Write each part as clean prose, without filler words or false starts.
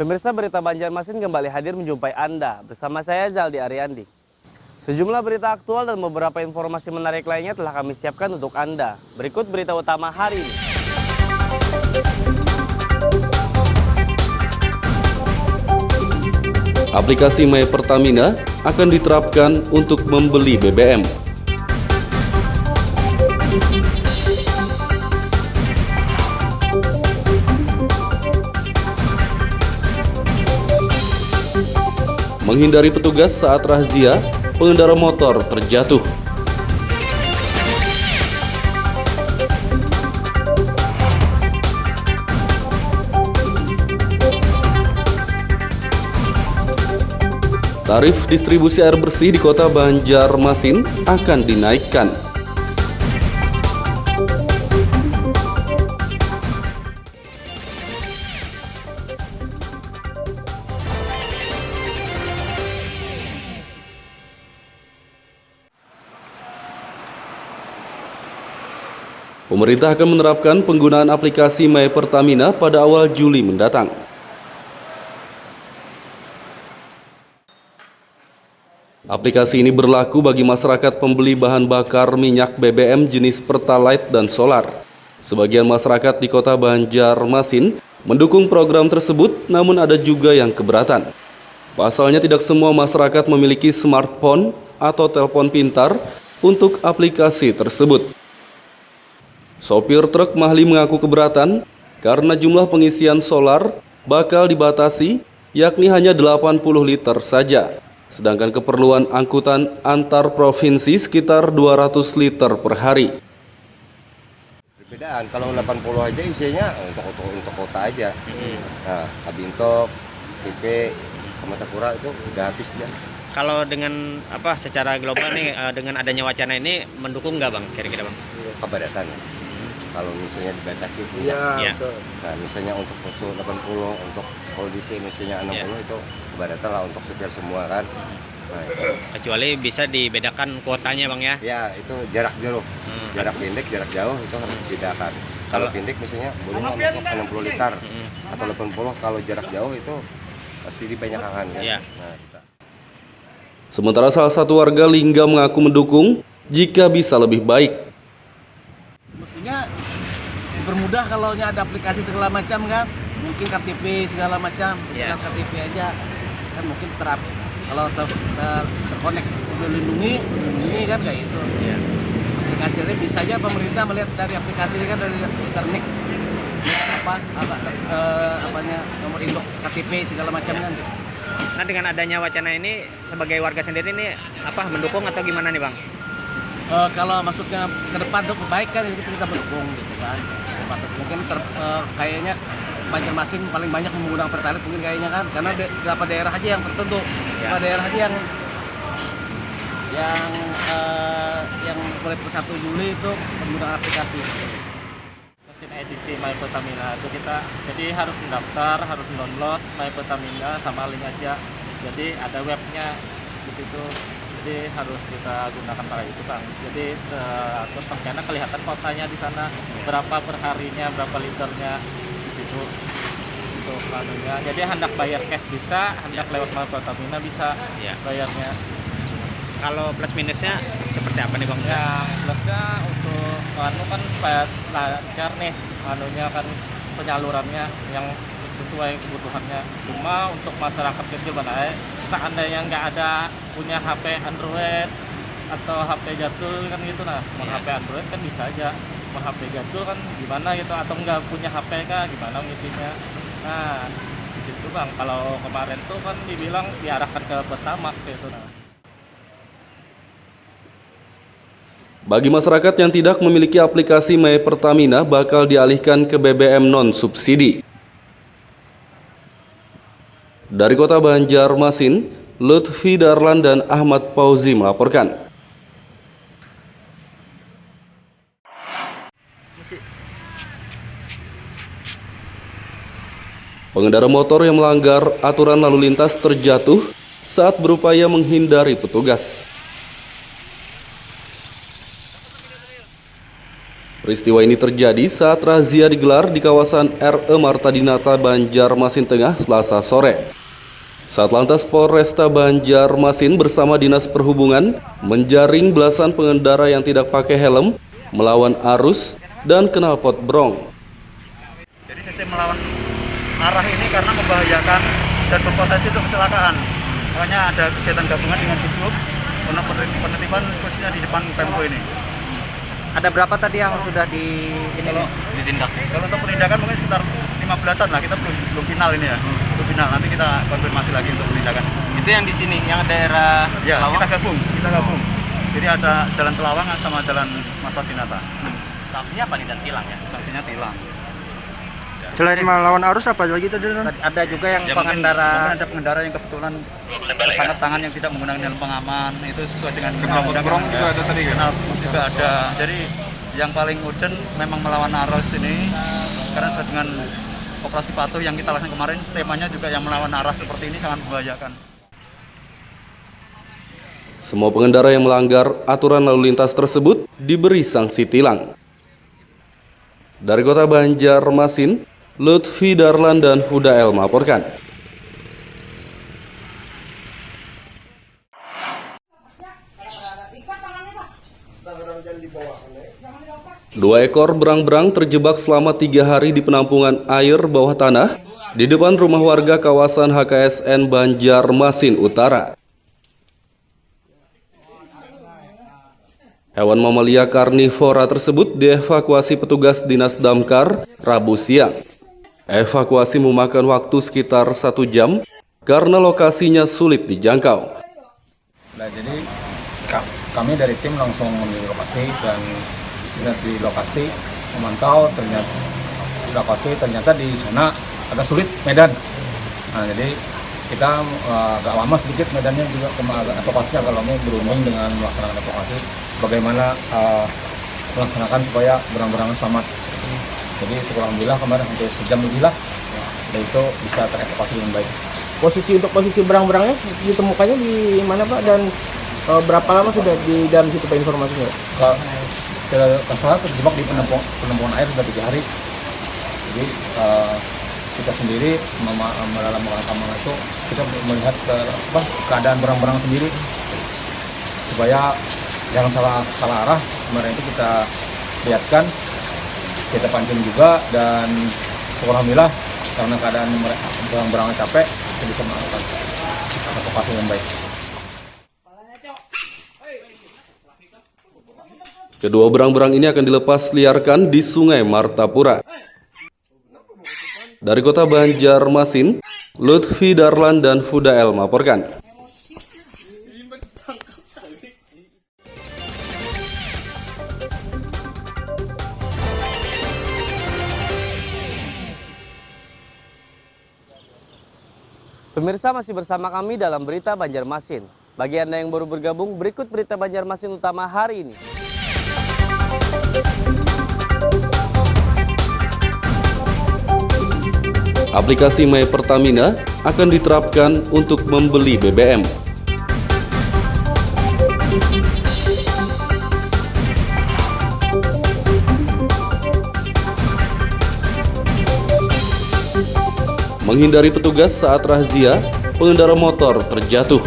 Pemirsa, berita Banjarmasin kembali hadir menjumpai Anda. Bersama saya Zaldi Ariandi. Sejumlah berita aktual dan beberapa informasi menarik lainnya telah kami siapkan untuk Anda. Berikut berita utama hari ini. Aplikasi My Pertamina akan diterapkan untuk membeli BBM. Menghindari petugas saat razia, pengendara motor terjatuh. Tarif distribusi air bersih di Kota Banjarmasin akan dinaikkan. Pemerintah akan menerapkan penggunaan aplikasi My Pertamina pada awal Juli mendatang. Aplikasi ini berlaku bagi masyarakat pembeli bahan bakar minyak BBM jenis Pertalite dan Solar. Sebagian masyarakat di Kota Banjarmasin mendukung program tersebut, namun ada juga yang keberatan. Pasalnya tidak semua masyarakat memiliki smartphone atau telepon pintar untuk aplikasi tersebut. Sopir truk Mahli mengaku keberatan karena jumlah pengisian solar bakal dibatasi, yakni hanya 80 liter saja. Sedangkan keperluan angkutan antar provinsi sekitar 200 liter per hari. Perbedaan, kalau 80 aja isinya untuk kota aja. Nah, Kabintok, PP, Kamatapura itu udah habis dia. Kalau dengan secara global nih dengan adanya wacana ini mendukung nggak Bang kira-kira Bang? Kepadatan. Kalau misalnya dibatasi itu, Ya. nah misalnya untuk musuh 80, untuk kondisi misalnya 60 itu kepadatan lah untuk supir semua kan. Nah, Kecuali bisa dibedakan kuotanya Bang ya? ya itu jarak jauh, jarak pendek, jarak jauh itu harus dibedakan. Kalau pendek misalnya boleh masuk 60 liter atau 80, kalau jarak jauh itu pasti dibanyakan kan. Iya. Nah, kita. Sementara salah satu warga Lingga mengaku mendukung jika bisa lebih baik. Mestinya dipermudah kalau ada aplikasi segala macam kan, mungkin KTP segala macam, Yeah. KTP aja kan mungkin kalau terkonek lindungi kan kayak itu. Iya. Aplikasi ini bisa aja pemerintah melihat dari aplikasi ini kan dari internet nomor induk KTP segala macam kan. Nah dengan adanya wacana ini sebagai warga sendiri nih mendukung atau gimana nih Bang? Kalau maksudnya ke depan untuk kebaikan itu kita mendukung gitu kan. Mungkin kayaknya Banjarmasin paling banyak menggunakan Pertalite mungkin kayaknya kan, karena beberapa daerah aja yang tertentu, beberapa daerah aja yang mulai per 1 Juli itu menggunakan aplikasi. Mesin edisi My Pertamina itu kita jadi harus mendaftar, harus download My Pertamina sama link aja. Jadi ada webnya di situ. Jadi harus kita gunakan para itu Bang. Jadi terus karena kelihatan kotanya di sana berapa per harinya, berapa liternya di situ untuk manunya. Jadi hendak bayar cash bisa, hendak lewat My Pertamina bisa bayarnya. Kalau plus minusnya seperti apa nih Bang? Ya plusnya untuk kan lancar nih manunya kan penyalurannya yang sesuai kebutuhannya. Cuma untuk masyarakat kecil seandainya nggak ada punya HP Android atau HP jadul kan gitu mau HP Android kan bisa aja, mau HP jadul kan gimana gitu, atau nggak punya HP kah gimana ngisinya. Nah di situ Bang, kalau kemarin tuh kan dibilang diarahkan ke Pertamax gitu Bagi masyarakat yang tidak memiliki aplikasi My Pertamina bakal dialihkan ke BBM non-subsidi. Dari Kota Banjarmasin, Lutfi Darlan dan Ahmad Fauzi melaporkan. Pengendara motor yang melanggar aturan lalu lintas terjatuh saat berupaya menghindari petugas. Peristiwa ini terjadi saat razia digelar di kawasan RE Marta Dinata, Banjarmasin Tengah, Selasa sore. Saat lantas Polresta Banjarmasin bersama Dinas Perhubungan menjaring belasan pengendara yang tidak pakai helm, melawan arus, dan knalpot brong. Jadi sistem melawan arah ini karena membahayakan dan berpotensi untuk kecelakaan. Makanya ada kegiatan gabungan dengan Dishub untuk penertiban khususnya di depan Pemko ini. Ada berapa tadi yang sudah ditindak? Kalau untuk penindakan mungkin sekitar 15-an lah, kita belum final ini ya. Belum final, nanti kita konfirmasi lagi untuk penindakan. Itu yang di sini, yang daerah Ya, Telawang? kita gabung. Jadi ada jalan Telawang sama jalan Marta Dinata. Sanksinya apa nih, dan tilang ya? Sanksinya tilang. Selain melawan arus apa lagi tadi? Ada juga yang Ya, pengendara. mungkin ada pengendara yang kebetulan tertangkap tangan yang tidak menggunakan helm pengaman, itu sesuai dengan undang-undang juga ada tadi kan? Juga ada. Jadi yang paling urgent memang melawan arus ini, karena sesuai dengan operasi patuh yang kita lakukan kemarin, temanya juga yang melawan arah seperti ini sangat membahayakan. Semua pengendara yang melanggar aturan lalu lintas tersebut diberi sanksi tilang. Dari Kota Banjarmasin, Lutfi Darlan dan Huda El melaporkan. Dua ekor berang-berang terjebak selama 3 hari di penampungan air bawah tanah di depan rumah warga kawasan HKSN Banjarmasin Utara. Hewan mamalia karnivora tersebut dievakuasi petugas Dinas Damkar Rabu siang. Evakuasi memakan waktu sekitar 1 jam karena lokasinya sulit dijangkau. Nah, jadi kami dari tim langsung menuju lokasi dan di lokasi memantau, ternyata di sana agak sulit medan. Nah, jadi kita agak lama sedikit medannya juga, evakuasinya agak lama, berunding dengan melaksanakan evakuasi bagaimana melaksanakan supaya berang-berang selamat. Jadi syukur alhamdulillah kemarin hampir sejam lebih lah, dan itu bisa terevakuasi dengan baik. Posisi berang-berangnya ditemukannya di mana Pak, dan berapa lama sudah di dalam situ Pak informasinya? Tidak salah terjebak di penampungan air sudah 3 hari. Jadi kita sendiri dalam mengalami itu kita melihat keadaan berang-berang sendiri supaya jangan salah arah. Kemarin itu kita lihatkan, kita pancing juga, dan syukur alhamdulillah karena keadaan berang-berangnya capek, kita bisa melakukan evakuasi yang baik. Kedua berang-berang ini akan dilepas liarkan di Sungai Martapura. Dari Kota Banjarmasin, Lutfi Darlan dan Huda El melaporkan. Pemirsa, masih bersama kami dalam Berita Banjarmasin. Bagi Anda yang baru bergabung, berikut Berita Banjarmasin utama hari ini. Aplikasi My Pertamina akan diterapkan untuk membeli BBM. Menghindari petugas saat razia, pengendara motor terjatuh.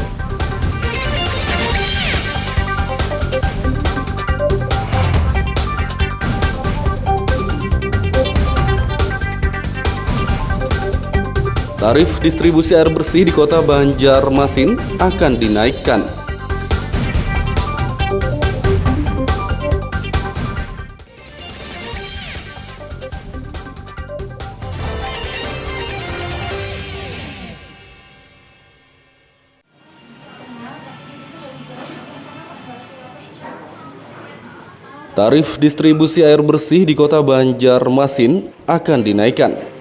Tarif distribusi air bersih di Kota Banjarmasin akan dinaikkan. Tarif distribusi air bersih di Kota Banjarmasin akan dinaikkan.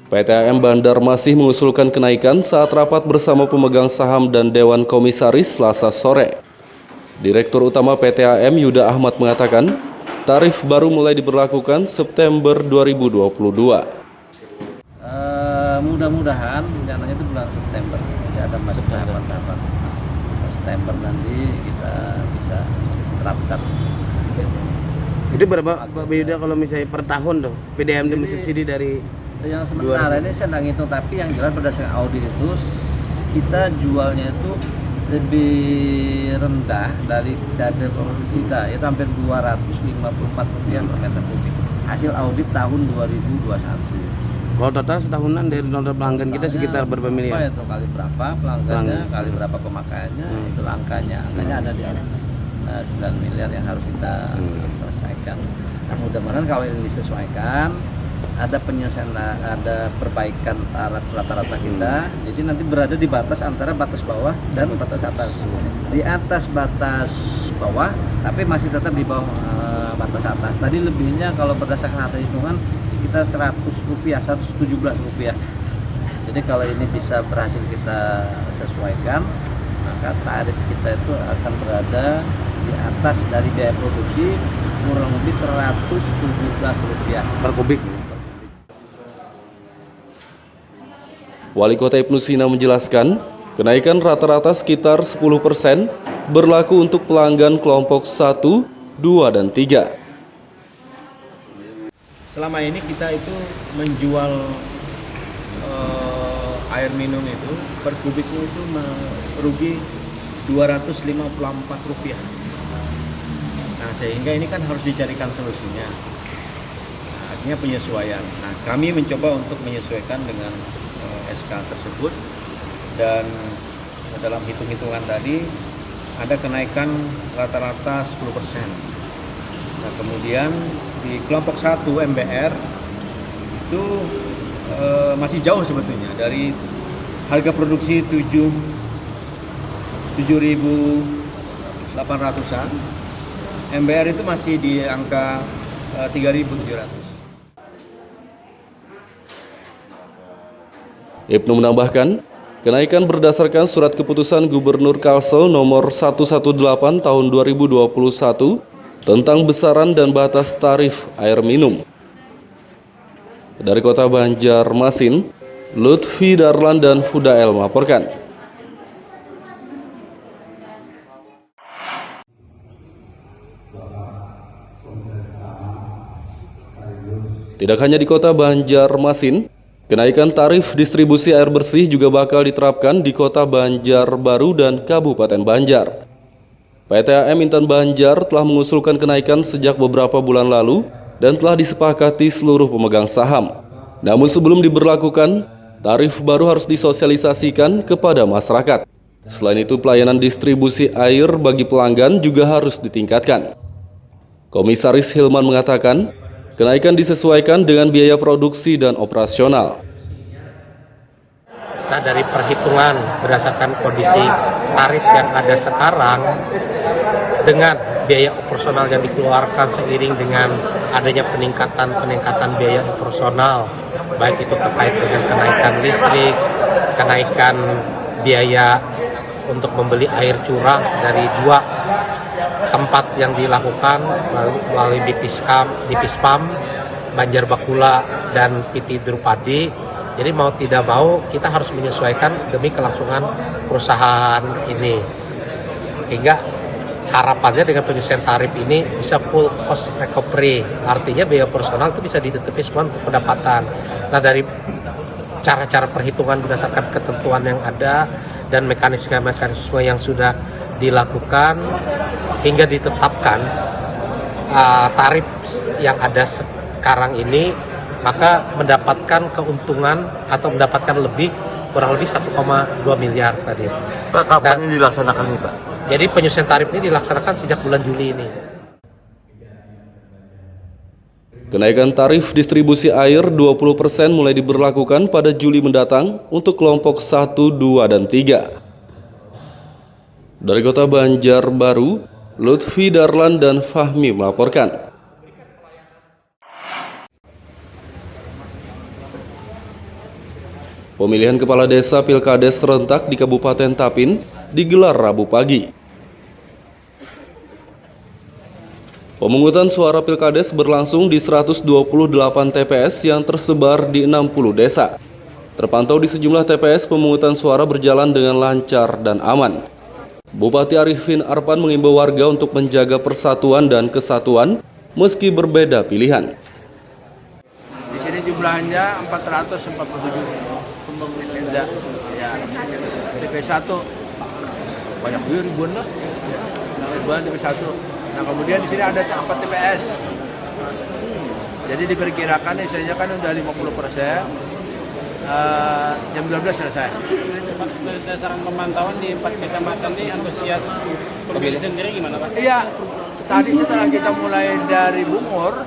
PTAM Banjarmasin mengusulkan kenaikan saat rapat bersama pemegang saham dan Dewan Komisaris Selasa sore. Direktur Utama PTAM Yuda Ahmad mengatakan, tarif baru mulai diberlakukan September 2022. Mudah-mudahan rencananya itu bulan September, ya ada masuk tahapan-tahapan. September nanti kita bisa terapkan. Itu berapa Pak Yuda kalau misalnya per tahun tuh PDAM subsidi dari Yang sementara ini sedang hitung, tapi yang jelas berdasarkan audit itu kita jualnya itu lebih rendah dari produksi kita, itu hampir Rp254 per meter kubik. Hasil audit tahun 2021. kalau total setahunan dari total pelanggan kita sekitar berapa Apa miliar? itu kali berapa pelanggannya, kali berapa pemakaiannya, itu angkanya ada di 9 miliar yang harus kita selesaikan. Nah, mudah-mudahan kalau ini disesuaikan, ada penyelesaian, ada perbaikan taraf rata-rata kita, jadi nanti berada di batas antara batas bawah dan batas atas. Di atas batas bawah, tapi masih tetap di bawah batas atas. Tadi lebihnya kalau berdasarkan hasil hitungan sekitar Rp100, Rp117. Jadi kalau ini bisa berhasil kita sesuaikan, maka tarif kita itu akan berada di atas dari biaya produksi kurang lebih Rp117 Per kubik. Wali Kota Ibnu Sina menjelaskan, kenaikan rata-rata sekitar 10% berlaku untuk pelanggan kelompok 1, 2, dan 3. Selama ini kita itu menjual air minum itu per kubiknya itu merugi Rp254. Nah, sehingga ini kan harus dicarikan solusinya. Nah, artinya penyesuaian. Nah, kami mencoba untuk menyesuaikan dengan SK tersebut, dan dalam hitung-hitungan tadi ada kenaikan rata-rata 10%. Nah, kemudian di kelompok 1 MBR itu masih jauh sebetulnya dari harga produksi 7.800-an. MBR itu masih di angka 3.700. Ibnu menambahkan, kenaikan berdasarkan surat keputusan Gubernur Kalsel nomor 118 tahun 2021 tentang besaran dan batas tarif air minum. Dari Kota Banjarmasin, Lutfi Darlan dan Hudael melaporkan. Tidak hanya di Kota Banjarmasin, kenaikan tarif distribusi air bersih juga bakal diterapkan di Kota Banjarbaru dan Kabupaten Banjar. PTAM Intan Banjar telah mengusulkan kenaikan sejak beberapa bulan lalu dan telah disepakati seluruh pemegang saham. Namun sebelum diberlakukan, tarif baru harus disosialisasikan kepada masyarakat. Selain itu, pelayanan distribusi air bagi pelanggan juga harus ditingkatkan. Komisaris Hilman mengatakan, kenaikan disesuaikan dengan biaya produksi dan operasional. Nah, dari perhitungan berdasarkan kondisi tarif yang ada sekarang dengan biaya operasional yang dikeluarkan seiring dengan adanya peningkatan biaya operasional, baik itu terkait dengan kenaikan listrik, kenaikan biaya untuk membeli air curah dari 2 tempat yang dilakukan melalui Bipispam, Banjar Bakula, dan PT Drupadi. Jadi mau tidak mau kita harus menyesuaikan demi kelangsungan perusahaan ini. Hingga harapannya dengan penyesuaian tarif ini bisa full cost recovery. Artinya biaya personal itu bisa ditutupi semua untuk pendapatan. Nah, dari cara-cara perhitungan berdasarkan ketentuan yang ada dan mekanisme yang sudah dilakukan hingga ditetapkan tarif yang ada sekarang ini, maka mendapatkan keuntungan atau mendapatkan kurang lebih 1,2 miliar tadi. Pak, kapan ini dilaksanakan nih, Pak? Jadi penyesuaian tarif ini dilaksanakan sejak bulan Juli ini. Kenaikan tarif distribusi air 20% mulai diberlakukan pada Juli mendatang untuk kelompok 1, 2, dan 3. Dari Kota Banjarbaru, Lutfi Darlan dan Fahmi melaporkan. Pemilihan Kepala Desa Pilkades serentak di Kabupaten Tapin digelar Rabu pagi. Pemungutan suara Pilkades berlangsung di 128 TPS yang tersebar di 60 desa. Terpantau di sejumlah TPS, pemungutan suara berjalan dengan lancar dan aman. Bupati Arifin Arpan mengimbau warga untuk menjaga persatuan dan kesatuan meski berbeda pilihan. Di sini jumlahnya 447 ya, TPS 1 banyak juga ribuan lah, ribuan TPS 1. Nah kemudian di sini ada 4 TPS. Jadi diperkirakan isinya kan udah 50%, jam 12 selesai. Berdasarkan pemantauan di 4 kecamatan ini antusias pemilih sendiri gimana Pak? Iya, tadi setelah kita mulai dari Bungur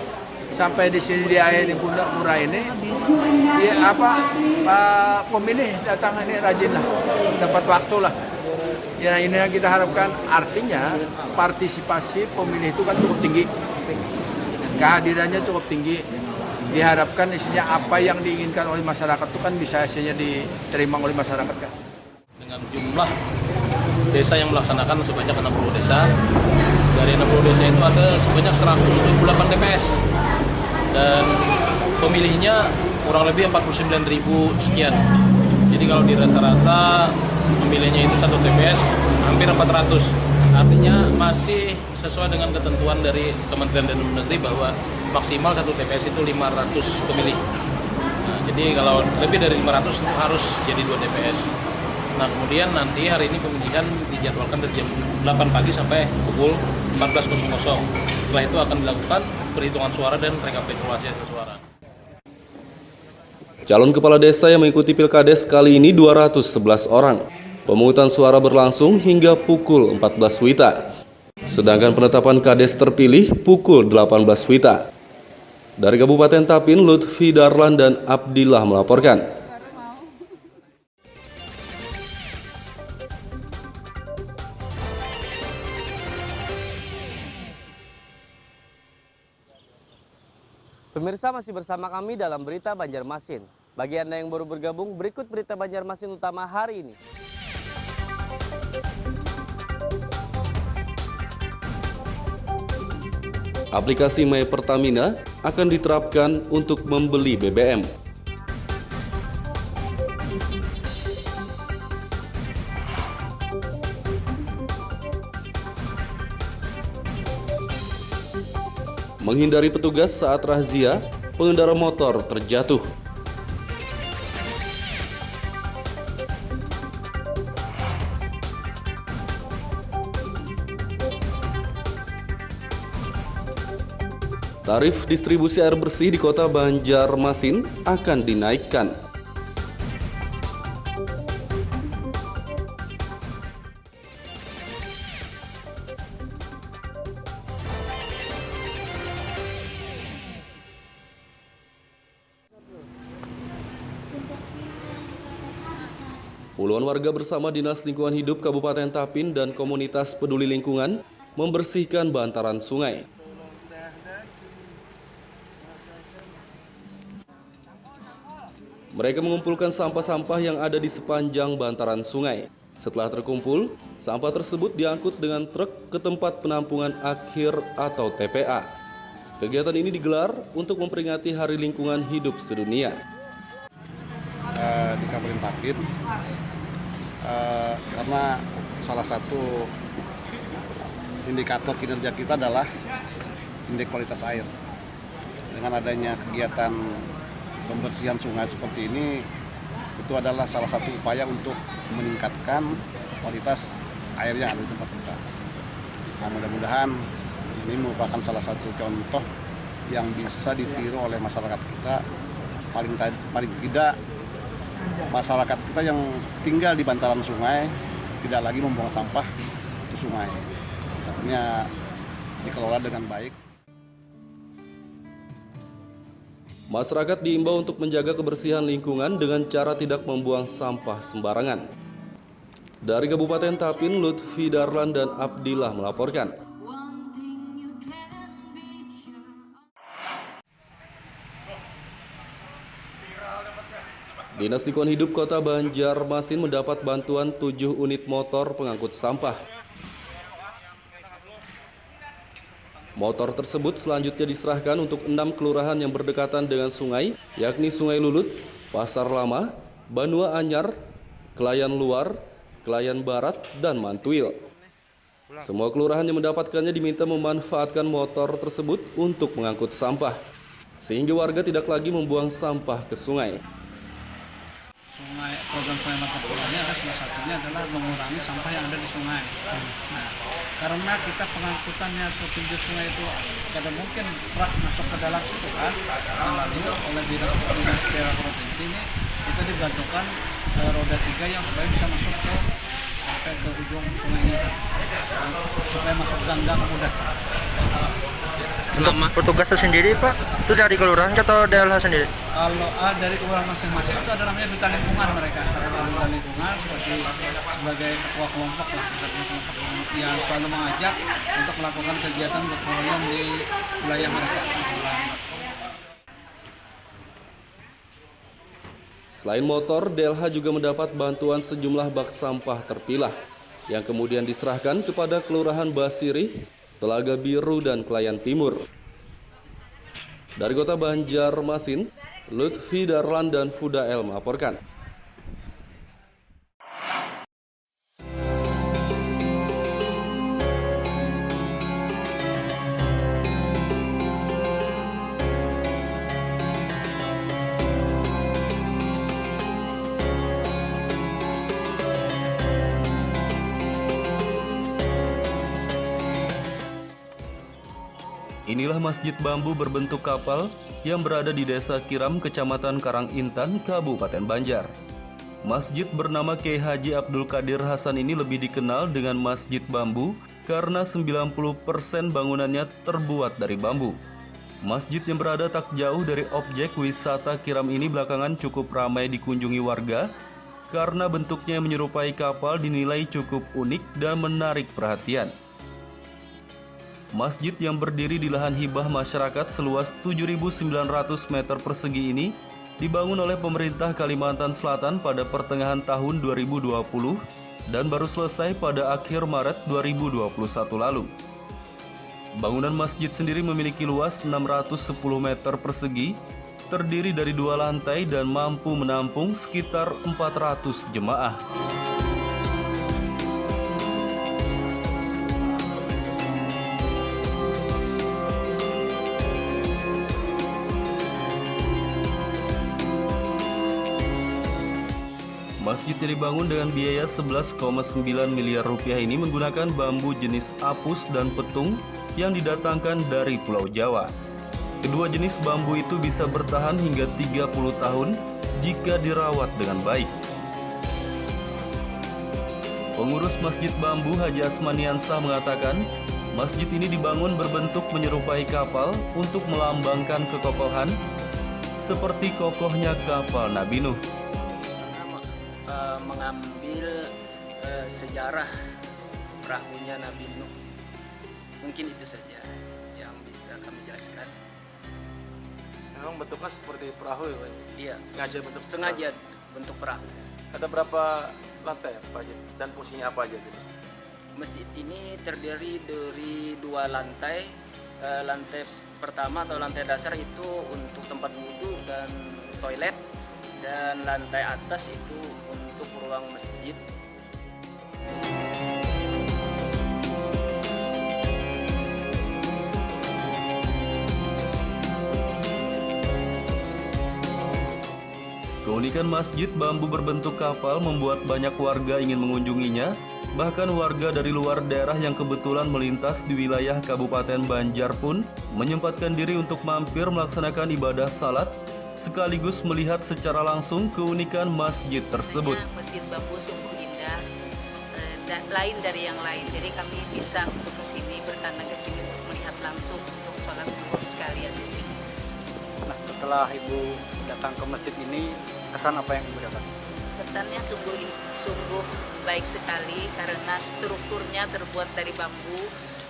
sampai di sini di air di Pundak Murah ini, ya pemilih datang ini rajin lah, dapat waktu lah. Ya ini yang kita harapkan, artinya partisipasi pemilih itu kan cukup tinggi, kehadirannya cukup tinggi. Diharapkan isinya apa yang diinginkan oleh masyarakat itu kan bisa isinya diterima oleh masyarakat kan. Dengan jumlah desa yang melaksanakan sebanyak 60 desa. Dari 60 desa itu ada sebanyak 128 TPS. Dan pemilihnya kurang lebih 49.000 sekian. Jadi kalau di rata-rata pemilihnya itu 1 TPS hampir 400. Artinya masih sesuai dengan ketentuan dari Kementerian Dalam Negeri bahwa maksimal 1 TPS itu 500 pemilih. Nah, jadi kalau lebih dari 500 harus jadi 2 TPS. Nah kemudian nanti hari ini pemilihan dijadwalkan dari jam 8 pagi sampai pukul 14.00. Setelah itu akan dilakukan perhitungan suara dan rekapitulasi hasil suara. Calon kepala desa yang mengikuti Pilkades kali ini 211 orang. Pemungutan suara berlangsung hingga pukul 14 WITA. Sedangkan penetapan Kades terpilih pukul 18 WITA. Dari Kabupaten Tapin, Lutfi Darlan dan Abdillah melaporkan. Pemirsa masih bersama kami dalam Berita Banjarmasin. Bagi Anda yang baru bergabung, berikut Berita Banjarmasin utama hari ini. Aplikasi My Pertamina akan diterapkan untuk membeli BBM. Menghindari petugas saat razia, pengendara motor terjatuh. Tarif distribusi air bersih di Kota Banjarmasin akan dinaikkan. Puluhan warga bersama Dinas Lingkungan Hidup Kabupaten Tapin dan komunitas peduli lingkungan membersihkan bantaran sungai. Mereka mengumpulkan sampah-sampah yang ada di sepanjang bantaran sungai. Setelah terkumpul, sampah tersebut diangkut dengan truk ke tempat penampungan akhir atau TPA. Kegiatan ini digelar untuk memperingati Hari Lingkungan Hidup Sedunia. Di Kabupaten Tapin, karena salah satu indikator kinerja kita adalah indeks kualitas air. Dengan adanya kegiatan pembersihan sungai seperti ini, itu adalah salah satu upaya untuk meningkatkan kualitas air yang ada di tempat kita. Nah, mudah-mudahan ini merupakan salah satu contoh yang bisa ditiru oleh masyarakat kita. Paling tidak masyarakat kita yang tinggal di bantaran sungai tidak lagi membuang sampah ke sungai. Artinya dikelola dengan baik. Masyarakat diimbau untuk menjaga kebersihan lingkungan dengan cara tidak membuang sampah sembarangan. Dari Kabupaten Tapin, Lutfi Darlan dan Abdillah melaporkan. Dinas Lingkungan Hidup Kota Banjarmasin mendapat bantuan 7 unit motor pengangkut sampah. Motor tersebut selanjutnya diserahkan untuk 6 kelurahan yang berdekatan dengan sungai, yakni Sungai Lulut, Pasar Lama, Banua Anyar, Kelayan Luar, Kelayan Barat, dan Mantuil. Semua kelurahan yang mendapatkannya diminta memanfaatkan motor tersebut untuk mengangkut sampah, sehingga warga tidak lagi membuang sampah ke sungai. Program sungai marketplace adalah salah satunya adalah mengurangi sampah yang ada di sungai. Nah, karena kita pengangkutannya ke pinggir sungai itu kadang mungkin truk masuk ke dalam situ kan, lalu oleh dinas daerah provinsi ini kita dibantukan roda 3 yang supaya bisa masuk ke sampai ke ujung sungainya, supaya masuk gang-gang mudah. Selama petugasnya sendiri Pak, itu dari kelurahan atau DLH sendiri? Kalau dari kelurahan masing-masing itu ada namanya duta lingkungan mereka. Duta lingkungan sebagai ketua kelompok lah, yang selalu mengajak untuk melakukan kegiatan gotong royong di wilayah mereka. Selain motor, DLH juga mendapat bantuan sejumlah bak sampah terpilah yang kemudian diserahkan kepada Kelurahan Basirih, Telaga Biru, dan Klayan Timur. Dari Kota Banjarmasin, Lutfi Darlan dan Fudael melaporkan. Inilah masjid bambu berbentuk kapal yang berada di Desa Kiram, Kecamatan Karangintan, Kabupaten Banjar. Masjid bernama Kyai Haji Abdul Qadir Hasan ini lebih dikenal dengan Masjid Bambu karena 90% bangunannya terbuat dari bambu. Masjid yang berada tak jauh dari objek wisata Kiram ini belakangan cukup ramai dikunjungi warga karena bentuknya yang menyerupai kapal dinilai cukup unik dan menarik perhatian. Masjid yang berdiri di lahan hibah masyarakat seluas 7.900 meter persegi ini dibangun oleh pemerintah Kalimantan Selatan pada pertengahan tahun 2020 dan baru selesai pada akhir Maret 2021 lalu. Bangunan masjid sendiri memiliki luas 610 meter persegi, terdiri dari 2 lantai dan mampu menampung sekitar 400 jemaah. Masjid yang dibangun dengan biaya 11,9 miliar rupiah ini menggunakan bambu jenis apus dan petung yang didatangkan dari Pulau Jawa. Kedua jenis bambu itu bisa bertahan hingga 30 tahun jika dirawat dengan baik. Pengurus Masjid Bambu Haji Asmaniansah mengatakan, masjid ini dibangun berbentuk menyerupai kapal untuk melambangkan kekokohan seperti kokohnya kapal Nabi Nuh. Mengambil sejarah perahunya Nabi Nuh. Mungkin itu saja yang bisa kami jelaskan. Memang bentuknya seperti perahu ya Pak? Iya, sengaja bentuk perahu. Ada berapa lantai Pak Haji? Dan fungsinya apa aja? Masjid ini terdiri dari 2 lantai. Lantai pertama atau lantai dasar itu untuk tempat wudhu dan toilet. Dan lantai atas itu untuk ruang masjid. Keunikan masjid bambu berbentuk kapal membuat banyak warga ingin mengunjunginya. Bahkan warga dari luar daerah yang kebetulan melintas di wilayah Kabupaten Banjar pun menyempatkan diri untuk mampir melaksanakan ibadah salat sekaligus melihat secara langsung keunikan masjid tersebut. Masjid Bambu sungguh indah, lain dari yang lain. Jadi kami bisa untuk kesini, bertandang ke sini untuk melihat langsung, untuk sholat zuhur sekalian di sini. Nah, setelah Ibu datang ke masjid ini, kesan apa yang Ibu dapat? Kesannya sungguh baik sekali karena strukturnya terbuat dari bambu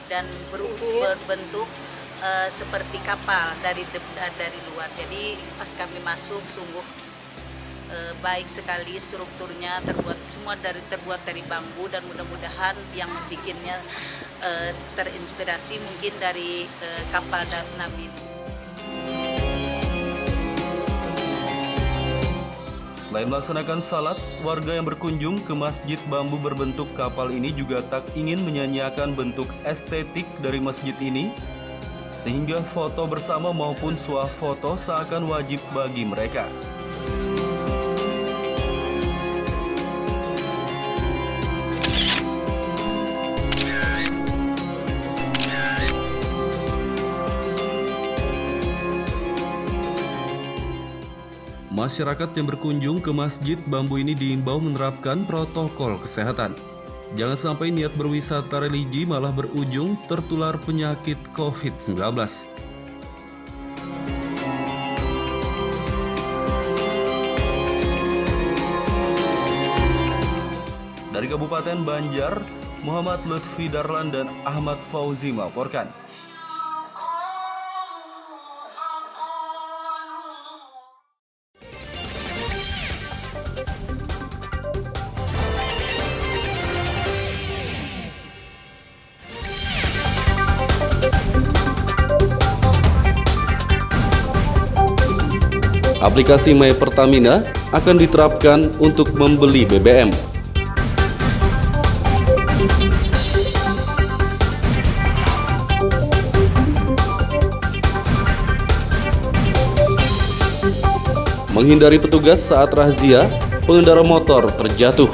dan berbentuk seperti kapal dari luar. Jadi pas kami masuk sungguh baik sekali strukturnya, terbuat dari bambu dan mudah-mudahan yang membuatnya terinspirasi mungkin dari kapal Nabi. Selain melaksanakan salat, warga yang berkunjung ke masjid bambu berbentuk kapal ini juga tak ingin menyanyiakan bentuk estetik dari masjid ini, sehingga foto bersama maupun swafoto seakan wajib bagi mereka. Masyarakat yang berkunjung ke masjid bambu ini diimbau menerapkan protokol kesehatan. Jangan sampai niat berwisata religi malah berujung tertular penyakit COVID-19. Dari Kabupaten Banjar, Muhammad Lutfi Darlan dan Ahmad Fauzi melaporkan. Aplikasi My Pertamina akan diterapkan untuk membeli BBM. Menghindari petugas saat razia, pengendara motor terjatuh.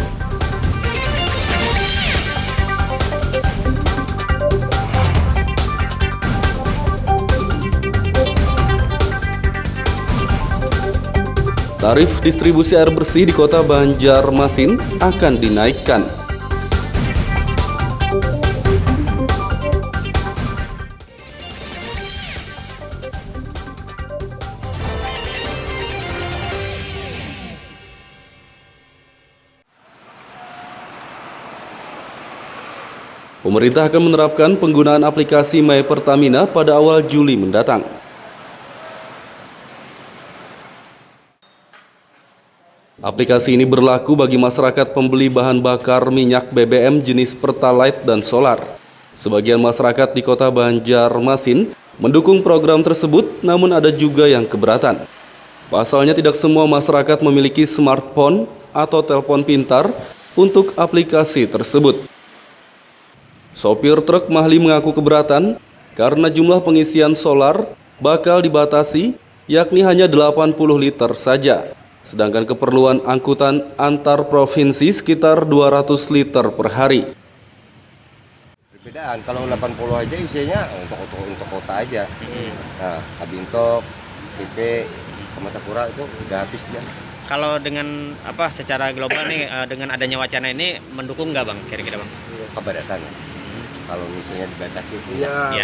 Tarif distribusi air bersih di Kota Banjarmasin akan dinaikkan. Pemerintah akan menerapkan penggunaan aplikasi My Pertamina pada awal Juli mendatang. Aplikasi ini berlaku bagi masyarakat pembeli bahan bakar minyak BBM jenis Pertalite dan Solar. Sebagian masyarakat di Kota Banjarmasin mendukung program tersebut, namun ada juga yang keberatan. Pasalnya tidak semua masyarakat memiliki smartphone atau telepon pintar untuk aplikasi tersebut. Sopir truk Mahli mengaku keberatan karena jumlah pengisian solar bakal dibatasi, yakni hanya 80 liter saja. Sedangkan keperluan angkutan antar provinsi sekitar 200 liter per hari. Perbedaan, kalau 80 aja isinya untuk kota aja. Nah, Kabintok, PP, Kamatapura itu udah habis dia. Kalau dengan secara global nih dengan adanya wacana ini mendukung nggak bang kira-kira bang? Keberatan. Kalau misalnya dibatasi itu ya.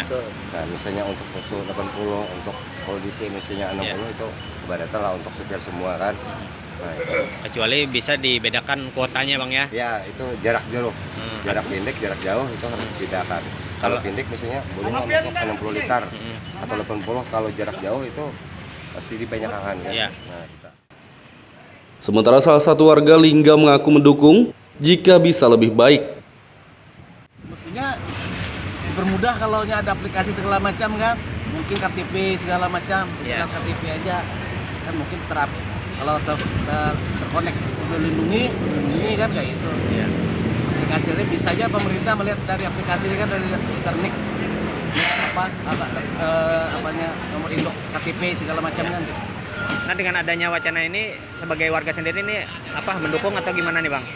Nah, misalnya untuk musuh 80, untuk kondisi misalnya 60 itu keberatan lah untuk supir semua kan. Nah, itu. Kecuali bisa dibedakan kuotanya bang ya? Ya, itu jarak jauh. Jarak pendek, jarak jauh itu harus dibedakan. Kalau pendek misalnya boleh masuk 60 liter atau 80, kalau jarak jauh itu pasti dibanyakan kan. Ya. Nah, Sementara salah satu warga Lingga mengaku mendukung jika bisa lebih baik. Mestinya dipermudah kalau ada aplikasi segala macam kan, mungkin KTP segala macam, KTP aja kan mungkin kalau terkonek lindungi kan kayak itu. Aplikasi ini bisa aja pemerintah melihat dari aplikasi ini kan dari internet nomor induk KTP segala macam kan. Nah dengan adanya wacana ini sebagai warga sendiri ini mendukung atau gimana nih bang?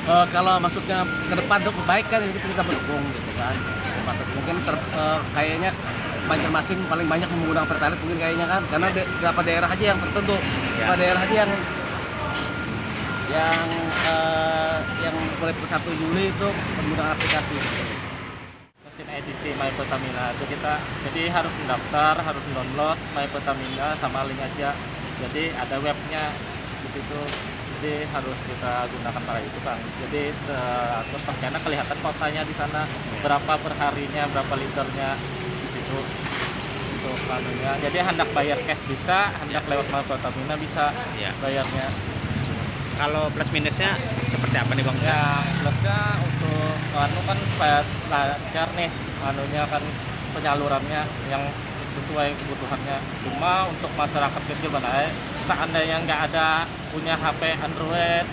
Kalau maksudnya ke depan untuk kebaikan itu kita mendukung gitu kan. Mungkin kayaknya Banjarmasin paling banyak menggunakan Pertalite mungkin kayaknya kan, karena beberapa daerah aja yang tertentu, beberapa daerah aja yang mulai per 1 Juli itu menggunakan aplikasi. Mesin edisi My Pertamina itu kita jadi harus mendaftar, harus download My Pertamina sama link aja. Jadi ada webnya di situ. Jadi harus kita gunakan para itu kan. Jadi terus karena kelihatan kotanya di sana berapa per harinya, berapa liternya di situ untuk anunya. Jadi hendak bayar cash bisa, hendak lewat My Pertamina bisa bayarnya. Kalau plus minusnya seperti apa nih bang? Ya plusnya untuk kan lancar nih anunya kan penyalurannya yang sesuai kebutuhannya. Cuma untuk masyarakat kecil mana seandainya nggak ada punya HP Android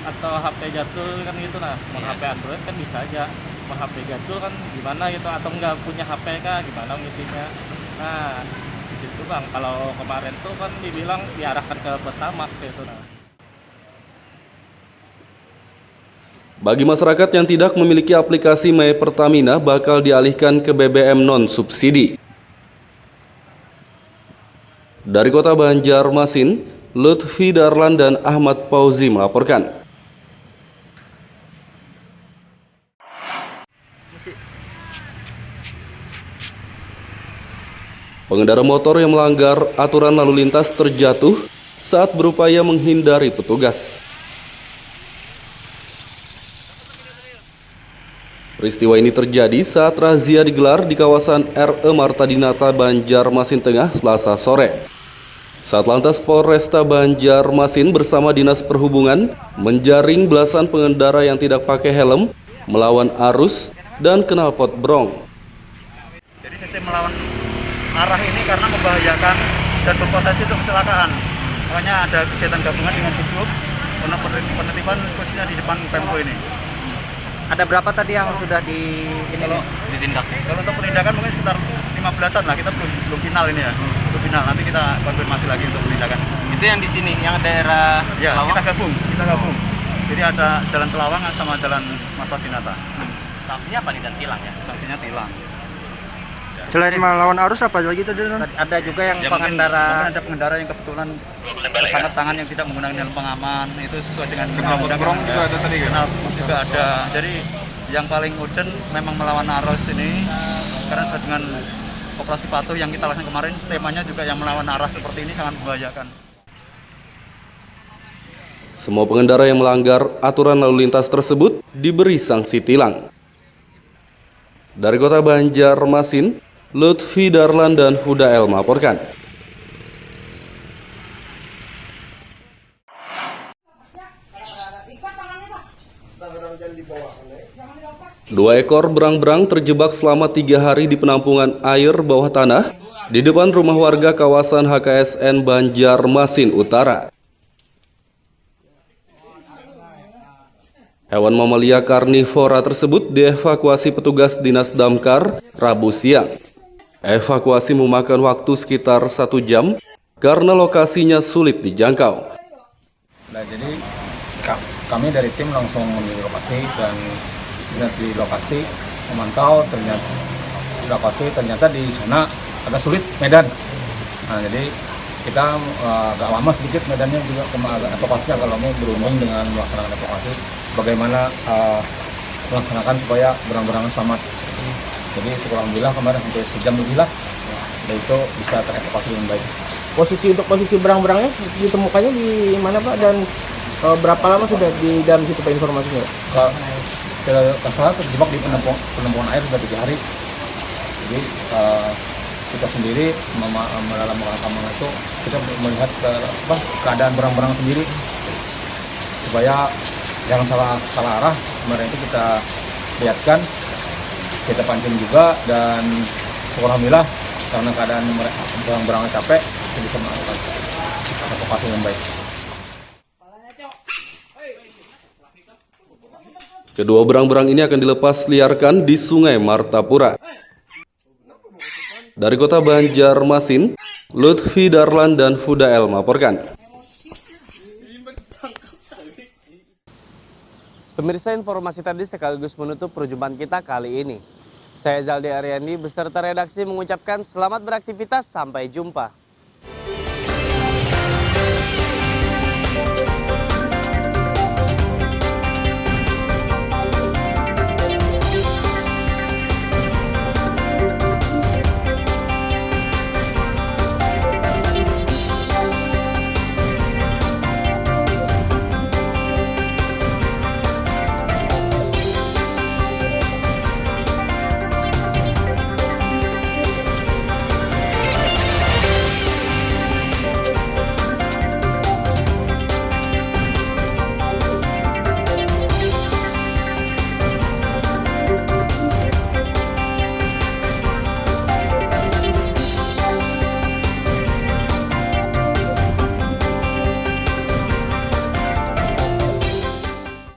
atau HP jadul kan gitu, nah mau HP Android kan bisa aja, mau HP jadul kan gimana gitu, atau nggak punya HP kah gimana ngisinya. Nah di situ Bang, kalau kemarin tuh kan dibilang diarahkan ke Pertamax gitu. Nah Bagi masyarakat yang tidak memiliki aplikasi My Pertamina bakal dialihkan ke BBM non-subsidi. Dari Kota Banjarmasin, Lutfi Darlan dan Ahmad Fauzi melaporkan. Pengendara motor yang melanggar aturan lalu lintas terjatuh saat berupaya menghindari petugas. Peristiwa ini terjadi saat razia digelar di kawasan RE Marta Dinata, Banjarmasin Tengah, Selasa sore. Saat Lantas Polresta Banjarmasin bersama Dinas Perhubungan menjaring belasan pengendara yang tidak pakai helm, melawan arus, dan knalpot brong. Jadi sistem melawan arah ini karena membahayakan dan berpotensi untuk kecelakaan. Makanya ada kegiatan gabungan dengan Dishub untuk penertiban khususnya di depan Pemko ini. Ada berapa tadi yang sudah ditindak? Kalau untuk penindakan mungkin sekitar 15-an lah, kita belum final ini ya. Belum final, nanti kita konfirmasi lagi untuk penindakan. Itu yang di sini, yang daerah ya, Telawang? kita gabung. Jadi ada jalan Telawang sama jalan Marta Dinata. Sanksinya apa nih, dan tilang ya? Sanksinya tilang. Selain melawan arus apa lagi tadi? Ada juga yang pengendara. Mungkin ada pengendara yang kebetulan tanda tangan yang tidak menggunakan helm pengaman, itu sesuai dengan undang-undang. Juga ada tadi kan? Juga ada. Jadi yang paling urgent memang melawan arus ini, karena sesuai dengan operasi patuh yang kita laksanakan kemarin, temanya juga yang melawan arah seperti ini sangat membahayakan. Semua pengendara yang melanggar aturan lalu lintas tersebut diberi sanksi tilang. Dari Kota Banjarmasin, Lutfi Darlan dan Huda El melaporkan. Dua ekor berang-berang terjebak selama 3 hari di penampungan air bawah tanah di depan rumah warga kawasan HKSN Banjarmasin Utara. Hewan mamalia karnivora tersebut dievakuasi petugas Dinas Damkar Rabu siang. Evakuasi memakan waktu sekitar 1 jam karena lokasinya sulit dijangkau. Nah, jadi kami dari tim langsung menuju lokasi dan di lokasi memantau, ternyata di sana agak sulit medan. Nah, jadi kita agak lama sedikit medannya juga, evakuasinya agak lama, berunding dengan melaksanakan evakuasi bagaimana melaksanakan supaya berang-berangnya selamat. Jadi alhamdulillah kemarin sampai sejam lebih lah, dan itu bisa terevakuasi dengan baik. Posisi berang-berangnya ditemukannya di mana Pak, dan berapa lama sudah di dalam situ Pak informasinya? Kasar terjebak di penampungan air sudah 3 hari. Jadi kita sendiri dalam mengalami itu kita melihat keadaan berang-berang sendiri supaya jangan salah arah. Kemarin itu kita lihatkan, kita pancing juga, dan alhamdulillah karena keadaan berang-berangnya capek, kita bisa melakukan evakuasi yang baik. Kedua berang-berang ini akan dilepas liarkan di Sungai Martapura. Dari Kota Banjarmasin, Lutfi Darlan dan Huda El melaporkan. Pemirsa, informasi tadi sekaligus menutup perjumpaan kita kali ini. Saya Zaldi Ariandi beserta redaksi mengucapkan selamat beraktivitas, sampai jumpa.